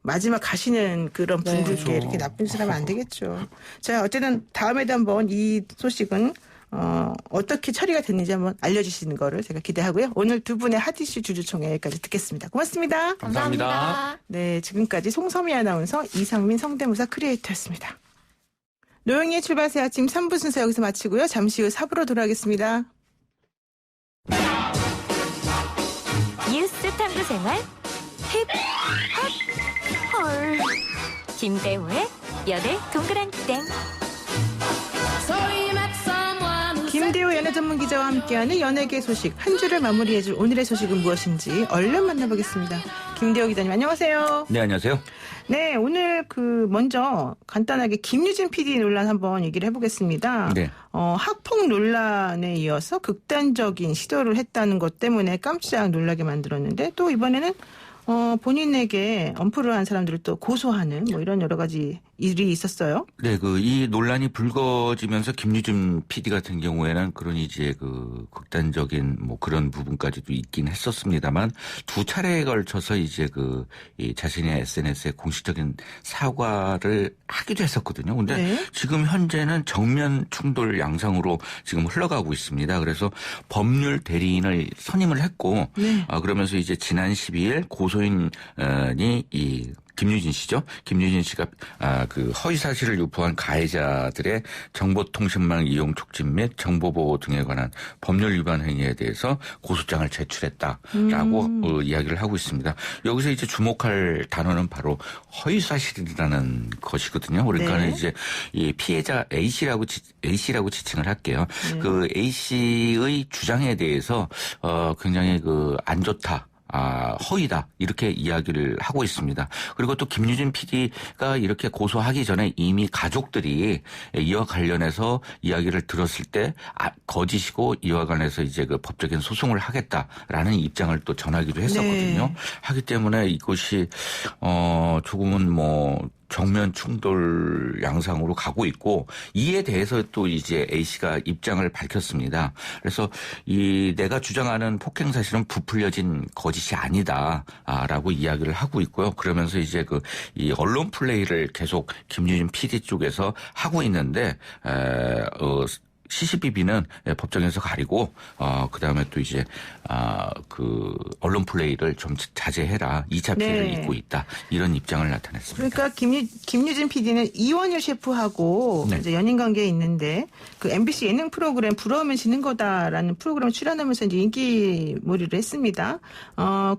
마지막 가시는 그런 분들께 이렇게 나쁜 짓을 하면 안 되겠죠. 자, 어쨌든 다음에도 한번 이 소식은 어떻게 처리가 됐는지 한번 알려주시는 거를 제가 기대하고요. 오늘 두 분의 핫이슈 주주총회 여기까지 듣겠습니다. 고맙습니다. 감사합니다. 네, 지금까지 송서미 아나운서, 이상민 성대모사 크리에이터였습니다. 노영희의 출발새 아침 3부 순서 여기서 마치고요. 잠시 후 4부로 돌아가겠습니다. 뉴스 탐구 생활 힙, 핫, 헐. 김대우의 연애 동그랑땡. 김대우 연애 전문 기자와 함께하는 연예계 소식 한 주를 마무리해줄 오늘의 소식은 무엇인지 얼른 만나보겠습니다. 김대우 기자님 안녕하세요. 네, 안녕하세요. 네, 오늘 먼저 간단하게 김유진 PD 논란 한번 얘기를 해보겠습니다. 네. 학폭 논란에 이어서 극단적인 시도를 했다는 것 때문에 깜짝 놀라게 만들었는데 또 이번에는 본인에게 엄프를 한 사람들을 또 고소하는 뭐 이런 여러 가지 일이 있었어요. 네, 이 논란이 불거지면서 김유진 PD 같은 경우에는 그런 이제 극단적인 뭐 그런 부분까지도 있긴 했었습니다만 두 차례에 걸쳐서 이제 이 자신의 SNS에 공식적인 사과를 하기도 했었거든요. 근데 네. 지금 현재는 정면 충돌 양상으로 지금 흘러가고 있습니다. 그래서 법률 대리인을 선임을 했고, 네. 그러면서 이제 지난 12일 고소인이 김유진 씨죠. 김유진 씨가 허위 사실을 유포한 가해자들의 정보통신망 이용 촉진 및 정보보호 등에 관한 법률 위반 행위에 대해서 고소장을 제출했다라고 이야기를 하고 있습니다. 여기서 이제 주목할 단어는 바로 허위 사실이라는 것이거든요. 그러니까 네. 이제 이 피해자 A 씨라고 지칭을 할게요. 네. 그 A 씨의 주장에 대해서 굉장히 안 좋다. 허위다 이렇게 이야기를 하고 있습니다. 그리고 또 김유진 PD가 이렇게 고소하기 전에 이미 가족들이 이와 관련해서 이야기를 들었을 때 거짓이고 이와 관련해서 이제 그 법적인 소송을 하겠다라는 입장을 또 전하기도 했었거든요. 네. 하기 때문에 이것이 조금은 뭐 정면 충돌 양상으로 가고 있고 이에 대해서 또 이제 A 씨가 입장을 밝혔습니다. 그래서 이 내가 주장하는 폭행 사실은 부풀려진 거짓이 아니다라고 이야기를 하고 있고요. 그러면서 이제 이 언론 플레이를 계속 김유진 PD 쪽에서 하고 있는데 CCBB는 법정에서 가리고 그다음에 또 이제 언론 플레이를 좀 자제해라. 2차 피해를 네. 입고 있다. 이런 입장을 나타냈습니다. 그러니까 김유진 PD는 이원율 셰프하고 네. 이제 연인 관계에 있는데 그 MBC 예능 프로그램 부러우면 지는 거다라는 프로그램 출연하면서 이제 인기몰이를 했습니다.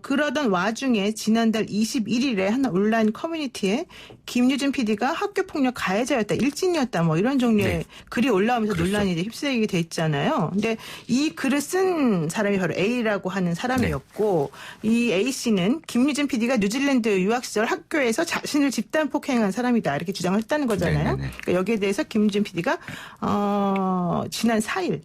그러던 와중에 지난달 21일에 한 온라인 커뮤니티에 김유진 PD가 학교 폭력 가해자였다, 일진이었다, 뭐 이런 종류의 네. 글이 올라오면서 그렇죠. 논란이 이제 휩싸이게 돼 있잖아요. 근데 이 글을 쓴 사람이 바로 A라고 하는 사람이었고 이 A 씨는 김유진 PD가 뉴질랜드 유학 시절 학교에서 자신을 집단 폭행한 사람이다 이렇게 주장을 했다는 거잖아요. 네네네. 그러니까 여기에 대해서 김유진 PD가 지난 4일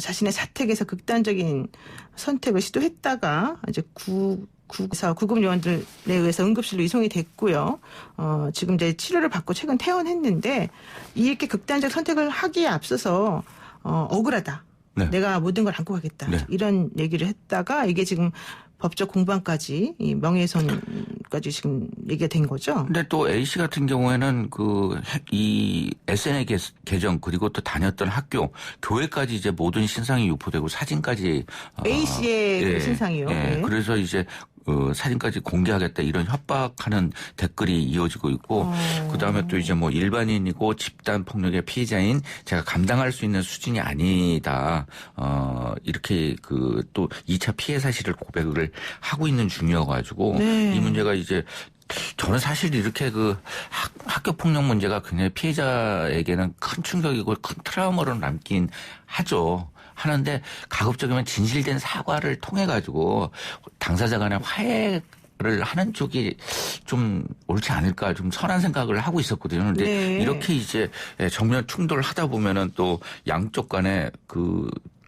자신의 사택에서 극단적인 선택을 시도했다가 이제 구급 요원들에 의해서 응급실로 이송이 됐고요. 지금 이제 치료를 받고 최근 퇴원했는데 이렇게 극단적 선택을 하기에 앞서서 억울하다. 네. 내가 모든 걸 안고 가겠다. 네. 이런 얘기를 했다가 이게 지금 법적 공방까지 이 명예훼손까지 지금 얘기가 된 거죠. 근데 또 A 씨 같은 경우에는 이 SNS 계정 그리고 또 다녔던 학교, 교회까지 이제 모든 신상이 유포되고 사진까지 A 씨의 그 신상이요. 예. 네. 그래서 이제 사진까지 공개하겠다 이런 협박하는 댓글이 이어지고 있고 그다음에 또 이제 뭐 일반인이고 집단 폭력의 피해자인 제가 감당할 수 있는 수준이 아니다. 이렇게 또 2차 피해 사실을 고백을 하고 있는 중이어가지고 네. 이 문제가 이제 저는 사실 이렇게 학교 폭력 문제가 굉장히 피해자에게는 큰 충격이고 큰 트라우마로 남긴 하죠. 하는데 가급적이면 진실된 사과를 통해 가지고 당사자 간의 화해를 하는 쪽이 좀 옳지 않을까 좀 선한 생각을 하고 있었거든요. 그런데 네. 이렇게 이제 정면 충돌을 하다 보면은 또 양쪽 간에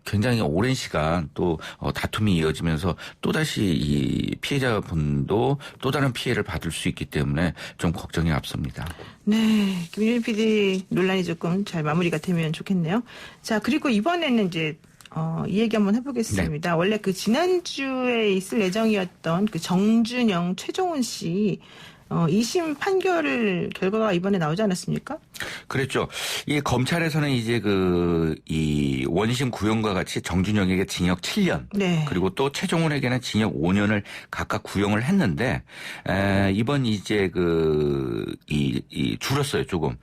굉장히 오랜 시간 또 다툼이 이어지면서 또다시 이 피해자분도 또 다른 피해를 받을 수 있기 때문에 좀 걱정이 앞섭니다. 네. 김유진 PD 논란이 조금 잘 마무리가 되면 좋겠네요. 자, 그리고 이번에는 이제 이 얘기 한번 해보겠습니다. 네. 원래 지난주에 있을 예정이었던 정준영, 최종훈 씨 2심 판결 결과가 이번에 나오지 않았습니까? 그랬죠. 이 검찰에서는 이제 이 원심 구형과 같이 정준영에게 징역 7년, 네. 그리고 또 최종훈에게는 징역 5년을 각각 구형을 했는데 이번 이제 줄었어요 조금.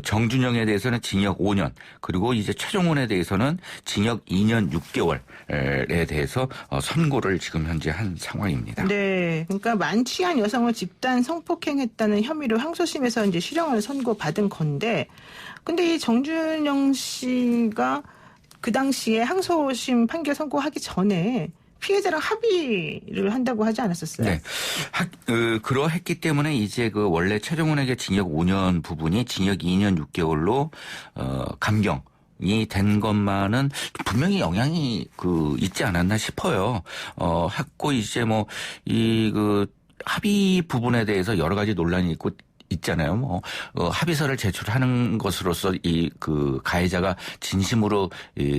정준영에 대해서는 징역 5년, 그리고 이제 최종훈에 대해서는 징역 2년 6개월에 대해서 선고를 지금 현재 한 상황입니다. 네, 그러니까 만취한 여성을 집단 성폭행했다는 혐의로 항소심에서 이제 실형을 선고받은 건데, 근데 이 정준영 씨가 그 당시에 항소심 판결 선고하기 전에 피해자랑 합의를 한다고 하지 않았었어요? 네. 그러했기 때문에 이제 원래 최종훈에게 징역 5년 부분이 징역 2년 6개월로 감경이 된 것만은 분명히 영향이 있지 않았나 싶어요. 했고 이제 합의 부분에 대해서 여러 가지 논란이 있잖아요. 합의서를 제출하는 것으로서 가해자가 진심으로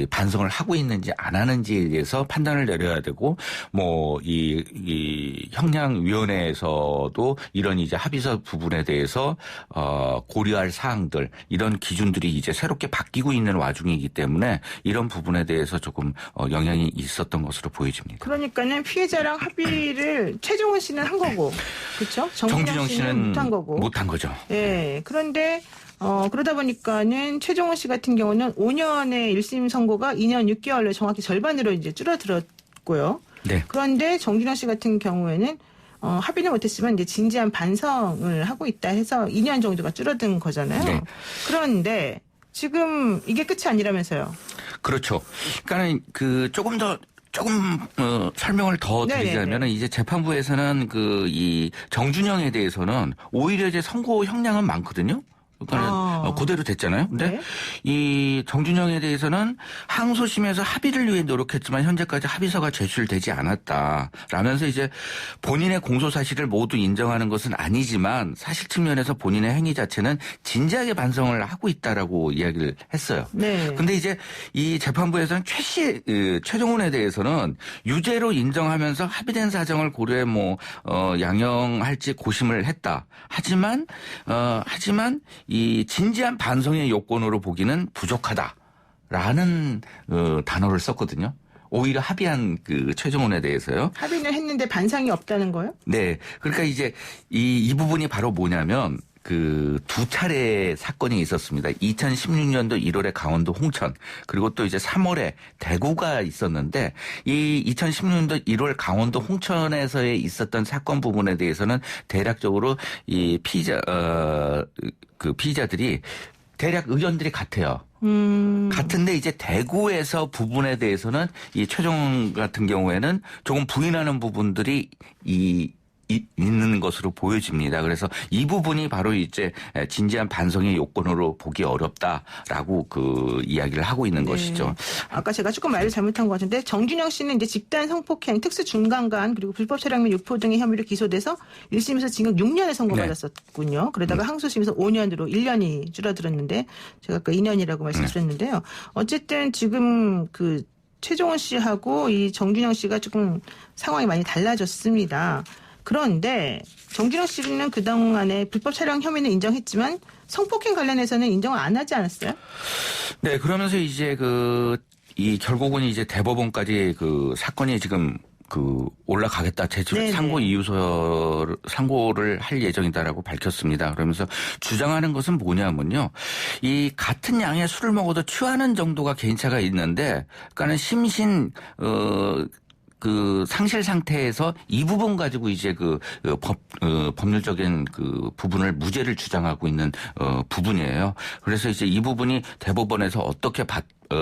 반성을 하고 있는지 안 하는지에 대해서 판단을 내려야 되고, 이 형량위원회에서도 이런 이제 합의서 부분에 대해서 고려할 사항들, 이런 기준들이 이제 새롭게 바뀌고 있는 와중이기 때문에 이런 부분에 대해서 조금 영향이 있었던 것으로 보여집니다. 그러니까는 피해자랑 합의를 최종훈 씨는 한 거고, 그렇죠? 정준영 씨는 못한 거고. 못한 거죠. 네. 그런데 그러다 보니까는 최종훈 씨 같은 경우는 5년의 1심 선고가 2년 6개월로 정확히 절반으로 이제 줄어들었고요. 네. 그런데 정준영 씨 같은 경우에는 합의는 못했지만 이제 진지한 반성을 하고 있다 해서 2년 정도가 줄어든 거잖아요. 네. 그런데 지금 이게 끝이 아니라면서요. 그렇죠. 그러니까 조금 더 조금 설명을 더 드리자면은 이제 재판부에서는 이 정준영에 대해서는 오히려 이제 선고 형량은 많거든요. 그러니까 그대로 됐잖아요. 근데 네. 이 정준영에 대해서는 항소심에서 합의를 위해 노력했지만 현재까지 합의서가 제출되지 않았다라면서 이제 본인의 공소 사실을 모두 인정하는 것은 아니지만 사실 측면에서 본인의 행위 자체는 진지하게 반성을 하고 있다라고 이야기를 했어요. 네. 근데 이제 이 재판부에서는 최종훈에 대해서는 유죄로 인정하면서 합의된 사정을 고려해 양형할지 고심을 했다. 하지만 이 진지한 반성의 요건으로 보기는 부족하다라는 단어를 썼거든요. 오히려 합의한 최종훈에 대해서요. 합의는 했는데 반성이 없다는 거요? 네. 그러니까 이제 이 부분이 바로 뭐냐면 두 차례 사건이 있었습니다. 2016년도 1월에 강원도 홍천, 그리고 또 이제 3월에 대구가 있었는데, 이 2016년도 1월 강원도 홍천에서의 있었던 사건 부분에 대해서는 대략적으로 이 피의자들이 대략 의견들이 같아요. 같은데 이제 대구에서 부분에 대해서는 이 최종 같은 경우에는 조금 부인하는 부분들이 있는 것으로 보여집니다. 그래서 이 부분이 바로 이제 진지한 반성의 요건으로 보기 어렵다라고 이야기를 하고 있는 것이죠. 아까 제가 조금 말을 잘못한 것 같은데 정준영 씨는 이제 집단 성폭행, 특수 중간간 그리고 불법 촬영 및 유포 등의 혐의로 기소돼서 1심에서 징역 6년을 선고받았었군요. 그러다가 항소심에서 5년으로 1년이 줄어들었는데 제가 아까 2년이라고 말씀드렸는데요. 어쨌든 지금 최종훈 씨하고 이 정준영 씨가 조금 상황이 많이 달라졌습니다. 그런데 정준영 씨는 그동안에 불법 촬영 혐의는 인정했지만 성폭행 관련해서는 인정을 안 하지 않았어요? 네, 그러면서 이제 결국은 이제 대법원까지 사건이 지금 올라가겠다, 상고 상고를 할 예정이다라고 밝혔습니다. 그러면서 주장하는 것은 뭐냐면요. 이 같은 양의 술을 먹어도 취하는 정도가 개인차가 있는데, 그러니까는 심신, 상실 상태에서 이 부분 가지고 이제 법률적인 부분을 무죄를 주장하고 있는 부분이에요. 그래서 이제 이 부분이 대법원에서 어떻게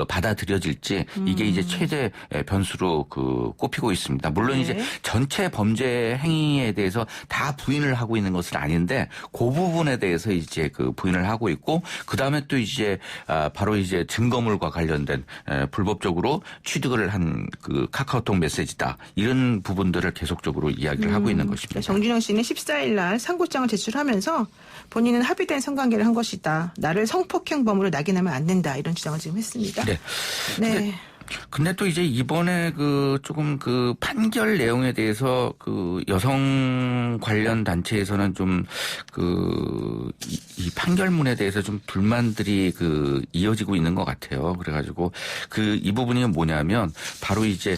받아들여질지 이게 이제 최대 변수로 꼽히고 있습니다. 물론 이제 전체 범죄 행위에 대해서 다 부인을 하고 있는 것은 아닌데 그 부분에 대해서 이제 부인을 하고 있고 그다음에 또 이제 바로 이제 증거물과 관련된 불법적으로 취득을 한 카카오톡 메시지다. 이런 부분들을 계속적으로 이야기를 하고 있는 것입니다. 정준영 씨는 14일 날 상고장을 제출하면서 본인은 합의된 성관계를 한 것이다. 나를 성폭행범으로 낙인하면 안 된다. 이런 주장을 지금 했습니다. 네. 근데 또 이제 이번에 조금 판결 내용에 대해서 여성 관련 단체에서는 좀 이 판결문에 대해서 좀 불만들이 이어지고 있는 것 같아요. 그래가지고 이 부분이 뭐냐면 바로 이제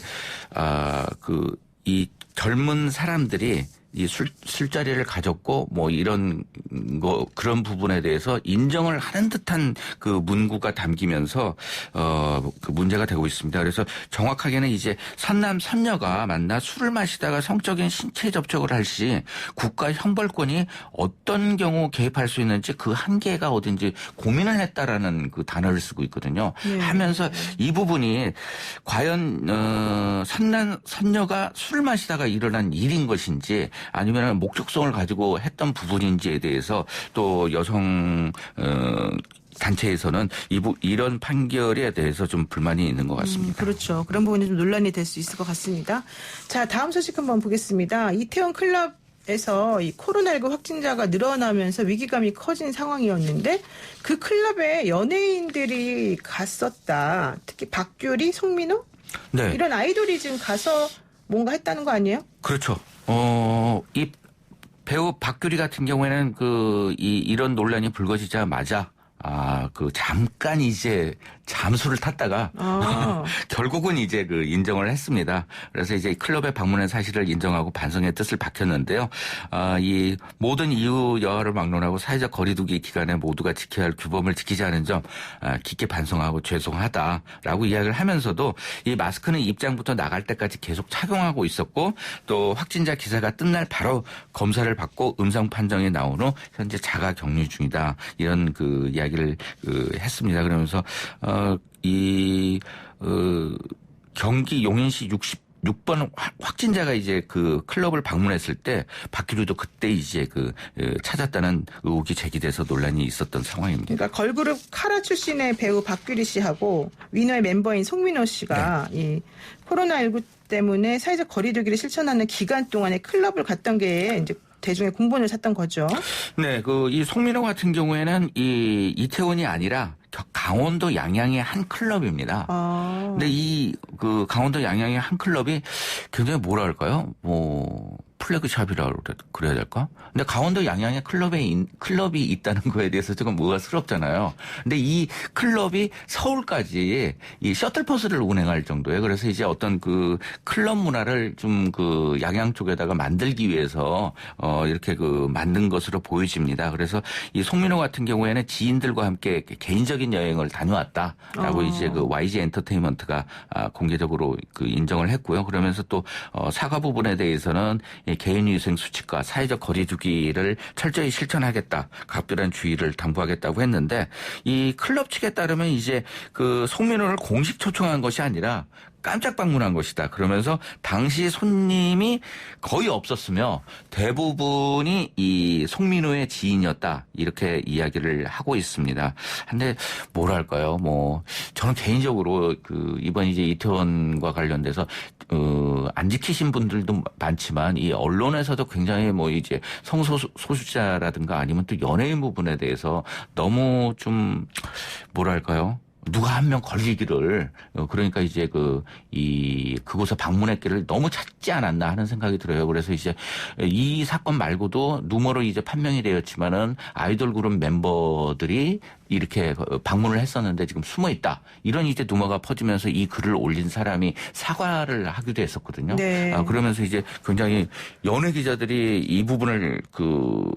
이 젊은 사람들이 이 술자리를 가졌고 이런 그런 부분에 대해서 인정을 하는 듯한 문구가 담기면서 문제가 되고 있습니다. 그래서 정확하게는 이제 선남 선녀가 만나 술을 마시다가 성적인 신체 접촉을 할 시 국가 형벌권이 어떤 경우 개입할 수 있는지 그 한계가 어딘지 고민을 했다라는 단어를 쓰고 있거든요. 하면서 이 부분이 과연 선남 선녀가 술을 마시다가 일어난 일인 것인지 아니면 목적성을 가지고 했던 부분인지에 대해서 또 여성 단체에서는 이런 판결에 대해서 좀 불만이 있는 것 같습니다. 그렇죠. 그런 부분이 좀 논란이 될 수 있을 것 같습니다. 자, 다음 소식 한번 보겠습니다. 이태원 클럽에서 이 코로나19 확진자가 늘어나면서 위기감이 커진 상황이었는데 그 클럽에 연예인들이 갔었다. 특히 박규리, 송민호? 네. 이런 아이돌이 지금 가서 뭔가 했다는 거 아니에요? 그렇죠. 이 배우 박규리 같은 경우에는 이런 논란이 불거지자마자 잠깐 이제 잠수를 탔다가 결국은 이제 인정을 했습니다. 그래서 이제 클럽에 방문한 사실을 인정하고 반성의 뜻을 밝혔는데요. 이 모든 이유 여하를 막론하고 사회적 거리두기 기간에 모두가 지켜야 할 규범을 지키지 않은 점 깊게 반성하고 죄송하다라고 이야기를 하면서도 이 마스크는 입장부터 나갈 때까지 계속 착용하고 있었고 또 확진자 기사가 뜬 날 바로 검사를 받고 음성 판정이 나온 후 현재 자가 격리 중이다. 이런 이야기를 했습니다. 그러면서 경기 용인시 66번 확진자가 이제 그 클럽을 방문했을 때 박규리도 그때 이제 찾았다는 의혹이 제기돼서 논란이 있었던 상황입니다. 그러니까 걸그룹 카라 출신의 배우 박규리 씨하고 위너의 멤버인 송민호 씨가 이 코로나19 때문에 사회적 거리두기를 실천하는 기간 동안에 클럽을 갔던 게 이제 대중의 공분을 샀던 거죠. 네, 이 송민호 같은 경우에는 이 이태원이 아니라 강원도 양양의 한 클럽입니다. 근데 강원도 양양의 한 클럽이 굉장히 뭐랄까요? 플래그샵이라고 그래야 될까? 근데 강원도 양양에 클럽이 있다는 거에 대해서 조금 의아스럽잖아요. 근데 이 클럽이 서울까지 이 셔틀버스를 운행할 정도예요. 그래서 이제 어떤 클럽 문화를 좀 양양 쪽에다가 만들기 위해서 이렇게 만든 것으로 보여집니다. 그래서 이 송민호 같은 경우에는 지인들과 함께 개인적인 여행을 다녀왔다라고 이제 YG 엔터테인먼트가 공개적으로 인정을 했고요. 그러면서 또 사과 부분에 대해서는 개인위생 수칙과 사회적 거리두기를 철저히 실천하겠다, 각별한 주의를 당부하겠다고 했는데 이 클럽 측에 따르면 이제 송민호를 공식 초청한 것이 아니라 깜짝 방문한 것이다. 그러면서 당시 손님이 거의 없었으며 대부분이 이 송민호의 지인이었다. 이렇게 이야기를 하고 있습니다. 근데 뭐랄까요? 저는 개인적으로 이번 이제 이태원과 관련돼서 안 지키신 분들도 많지만 이 언론에서도 굉장히 이제 성소수자라든가 아니면 또 연예인 부분에 대해서 너무 좀 뭐랄까요? 누가 한 명 걸리기를 그러니까 이제 그곳에 방문했기를 너무 찾지 않았나 하는 생각이 들어요. 그래서 이제 이 사건 말고도 누머로 이제 판명이 되었지만은 아이돌 그룹 멤버들이 이렇게 방문을 했었는데 지금 숨어 있다. 이런 이제 누머가 퍼지면서 이 글을 올린 사람이 사과를 하기도 했었거든요. 네. 그러면서 이제 굉장히 연예 기자들이 이 부분을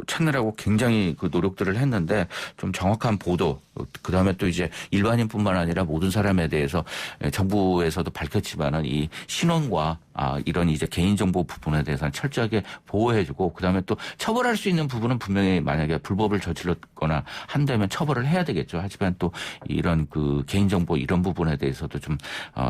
찾느라고 굉장히 노력들을 했는데 좀 정확한 보도, 그다음에 또 이제 일반인뿐만 아니라 모든 사람에 대해서 정부에서도 밝혔지만은 이 신원과 이런 이제 개인정보 부분에 대해서는 철저하게 보호해주고 그다음에 또 처벌할 수 있는 부분은 분명히 만약에 불법을 저질렀거나 한다면 처벌을 해야 되겠죠. 하지만 또 이런 개인정보 이런 부분에 대해서도 좀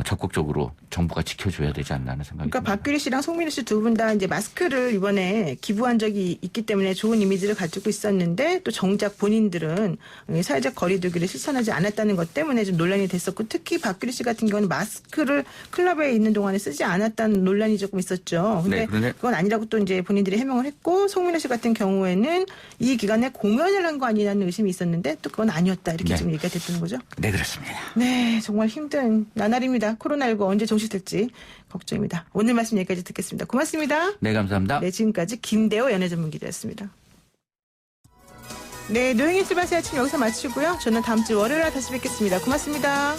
적극적으로 정부가 지켜줘야 되지 않나 하는 생각이 그러니까 듭니다. 박규리 씨랑 송민호 씨 두 분 다 이제 마스크를 이번에 기부한 적이 있기 때문에 좋은 이미지를 가지고 있었는데 또 정작 본인들은 사회적 거리두기를 실천하지 않았다는 것 때문에 좀 논란이 됐었고 특히 박규리 씨 같은 경우는 마스크를 클럽에 있는 동안에 쓰지 않았다는 논란이 조금 있었죠. 근데 그건 아니라고 또 이제 본인들이 해명을 했고 송민호 씨 같은 경우에는 이 기간에 공연을 한 거 아니냐는 의심이 있었는데 또 그건 아니었다 이렇게 지금 얘기가 됐던 거죠. 네, 그렇습니다. 네, 정말 힘든 나날입니다. 코로나19 언제 종식될지 걱정입니다. 오늘 말씀 여기까지 듣겠습니다. 고맙습니다. 네, 감사합니다. 네, 지금까지 김대호 연예전문기자였습니다. 네, 노영희 출발새 아침 여기서 마치고요. 저는 다음 주 월요일에 다시 뵙겠습니다. 고맙습니다.